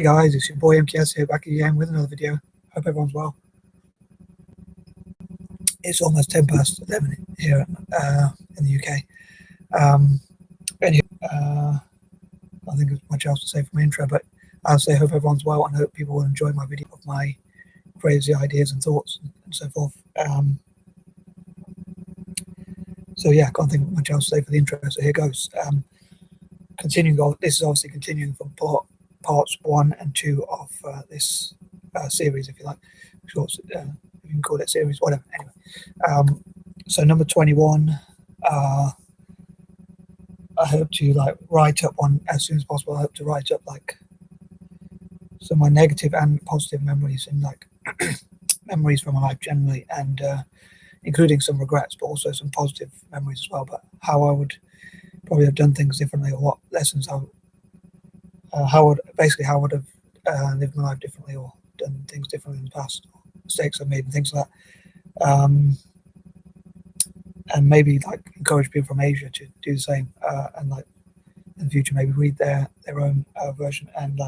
Hey guys, it's your boy MKS here, back again with another video. Hope everyone's well. It's almost 11 here in the UK. Anyway, I think there's much else to say for my intro, but I'll say hope everyone's well and hope people will enjoy my video of my crazy ideas and thoughts and so forth. So yeah, I can't think of much else to say for the intro, so here goes. Continuing on, this is obviously continuing from parts 1 and 2 of this series, if you like. Short, you can call it series, whatever. Anyway, so number 21. I hope to write up one as soon as possible. I hope to write up some of my negative and positive memories and memories from my life generally, and including some regrets, but also some positive memories as well. But how I would probably have done things differently, or what lessons how would have lived my life differently or done things differently in the past, mistakes I've made and things like that. And maybe encourage people from Asia to do the same, and in the future maybe read their own version, and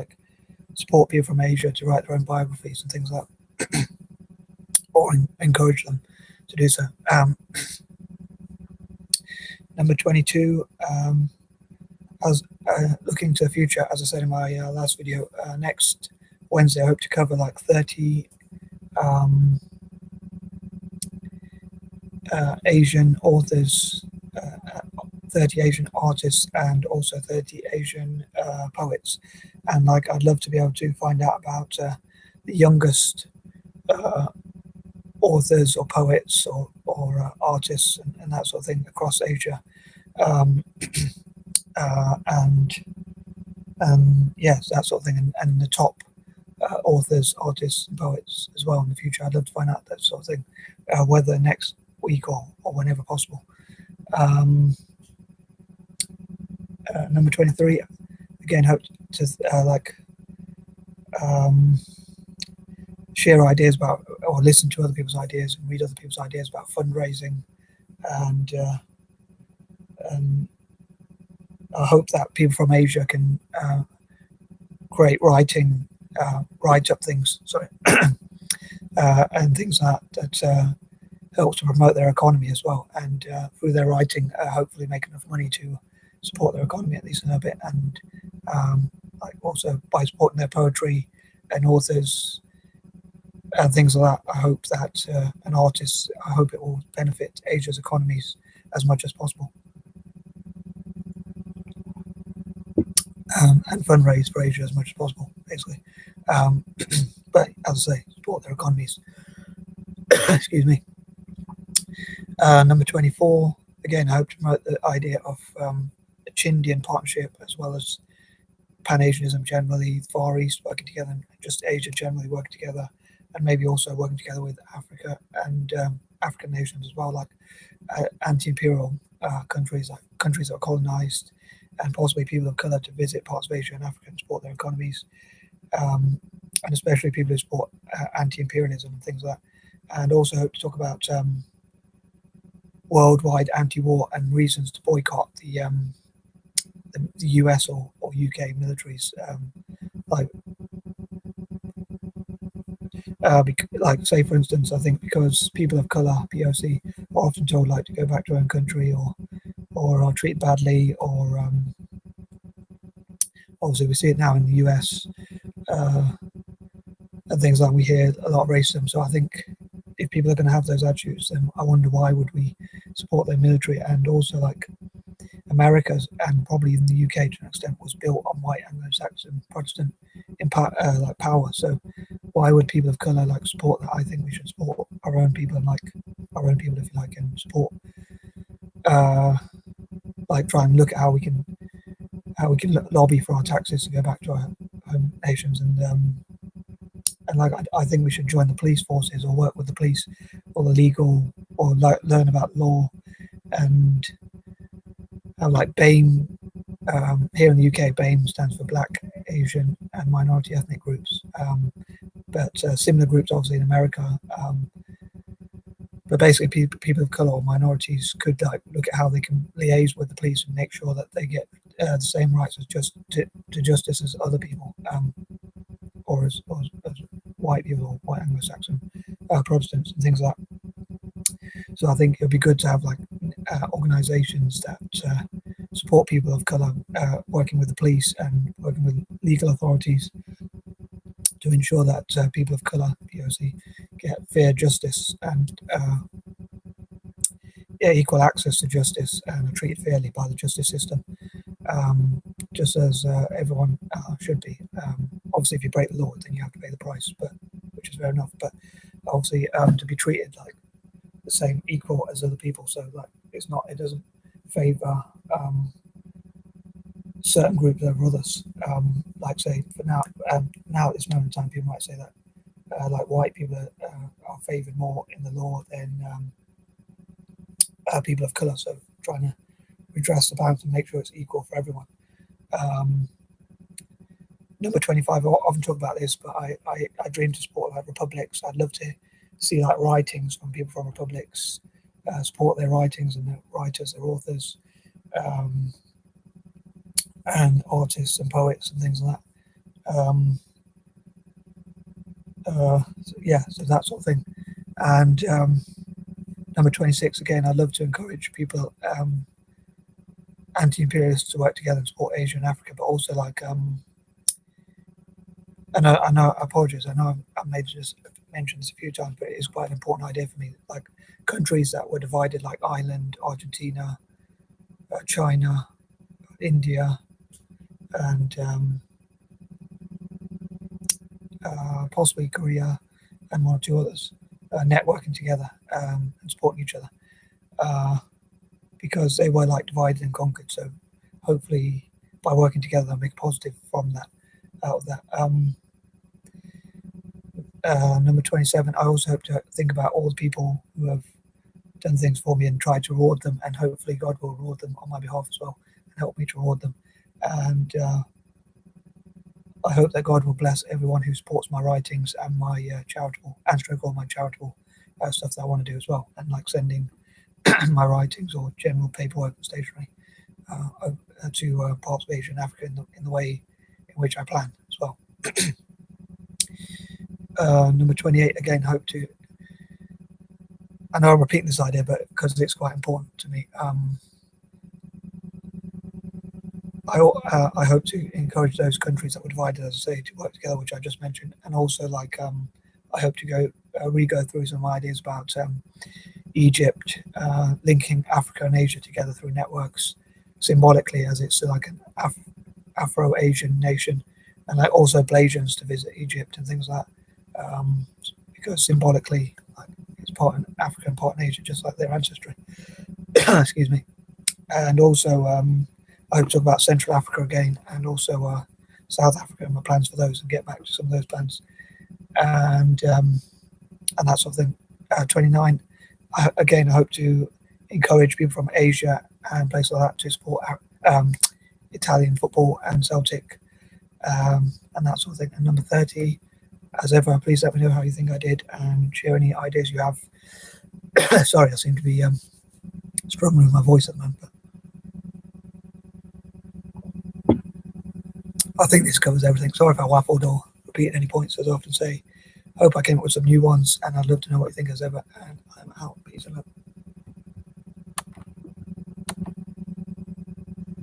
support people from Asia to write their own biographies and things like that, or encourage them to do so. Number 22. As looking to the future, as I said in my last video, next Wednesday I hope to cover 30 Asian authors, 30 Asian artists, and also 30 Asian poets. And I'd love to be able to find out about the youngest authors or poets or artists and that sort of thing across Asia. Yes, that sort of thing, and the top authors, artists, and poets as well in the future. I'd love to find out that sort of thing, whether next week or whenever possible. Number 23, again, hope to share ideas about, or listen to other people's ideas and read other people's ideas about fundraising, and I hope that people from Asia can create write up things, and things that helps to promote their economy as well, and through their writing, hopefully make enough money to support their economy at least a little bit, and also by supporting their poetry and authors and things like that. I hope that an artist, I hope it will benefit Asia's economies as much as possible. And fundraise for Asia as much as possible, basically. But as I say, support their economies. Excuse me. Number 24, again, I hope to promote the idea of a Chindian partnership, as well as Pan-Asianism generally, Far East working together, and just Asia generally working together, and maybe also working together with Africa and African nations as well, anti-imperial countries, countries that are colonized, and possibly people of color to visit parts of Asia and Africa and support their economies, and especially people who support anti-imperialism and things like that. And also hope to talk about worldwide anti-war and reasons to boycott the US or UK militaries, say for instance, I think because people of color, POC, are often told to go back to their own country, or are treated badly, or obviously we see it now in the US, and things like, we hear a lot of racism. So I think if people are going to have those attitudes, then I wonder why would we support their military. And also America's, and probably in the UK to an extent, was built on white Anglo-Saxon Protestant power. So why would people of color support that? I think we should support our own people, and our own people, if you like, and support try and look at how we can lobby for our taxes to go back to our home nations, and I think we should join the police forces, or work with the police, or the legal, or learn about law, and BAME. Here in the UK, BAME stands for Black, Asian, and Minority Ethnic Groups, but similar groups obviously in America. But basically, people of color or minorities could look at how they can liaise with the police and make sure that they get the same rights as to justice as other people. or as white people or white Anglo-Saxon Protestants and things like that. So I think it would be good to have like organisations that support people of colour, working with the police and working with legal authorities to ensure that people of colour, POC, get fair justice and equal access to justice and are treated fairly by the justice system, just as everyone should be. Obviously, if you break the law, then you have to pay the price, which is fair enough. But obviously, to be treated like the same, equal as other people, so like it doesn't favour certain groups over others. Like say for now at this moment in time, people might say that like white people are favoured more in the law than people of colour. So trying to redress the balance and make sure it's equal for everyone. Number 25, I often talk about this, but I dream to support like republics. I'd love to see like writings from people from republics, support their writings and their writers, their authors, and artists and poets and things like that. So that sort of thing. And number 26, again, I'd love to encourage people, anti-imperialists, to work together and support Asia and Africa, but also like, I apologize, I know I've mentioned this a few times, but it is quite an important idea for me. Like countries that were divided, like Ireland, Argentina, China, India, and possibly Korea, and one or two others, networking together and supporting each other, because they were like divided and conquered. So hopefully by working together, they'll make a positive from that, out of that. Number 27, I also hope to think about all the people who have done things for me and try to reward them, and hopefully God will reward them on my behalf as well and help me to reward them. And I hope that God will bless everyone who supports my writings and my charitable, and stroke all my charitable stuff that I want to do as well, and like sending my writings or general paperwork and stationery to parts of Asia and Africa in the way in which I plan as well. Number 28, again, hope to, I know I'm repeating this idea, but because it's quite important to me, I hope to encourage those countries that were divided, as I say, to work together, which I just mentioned, and also like I hope to go through some ideas about Egypt linking Africa and Asia together through networks, symbolically, as it's like an Afro-Asian nation, and like also Blasians to visit Egypt and things like that, because symbolically, like, it's part in Africa and part in Asia, just like their ancestry. Excuse me. And also I hope to talk about Central Africa again, and also South Africa, and my plans for those, and get back to some of those plans, and that sort of thing. 29, I hope to encourage people from Asia and places like that to support Italian football and Celtic, and that sort of thing. And number 30, as ever, please let me know how you think I did, and share any ideas you have. Sorry, I seem to be struggling with my voice at the moment, but I think this covers everything. Sorry if I waffled or repeated any points, as I often say. Hope I came up with some new ones, and I'd love to know what you think as ever. And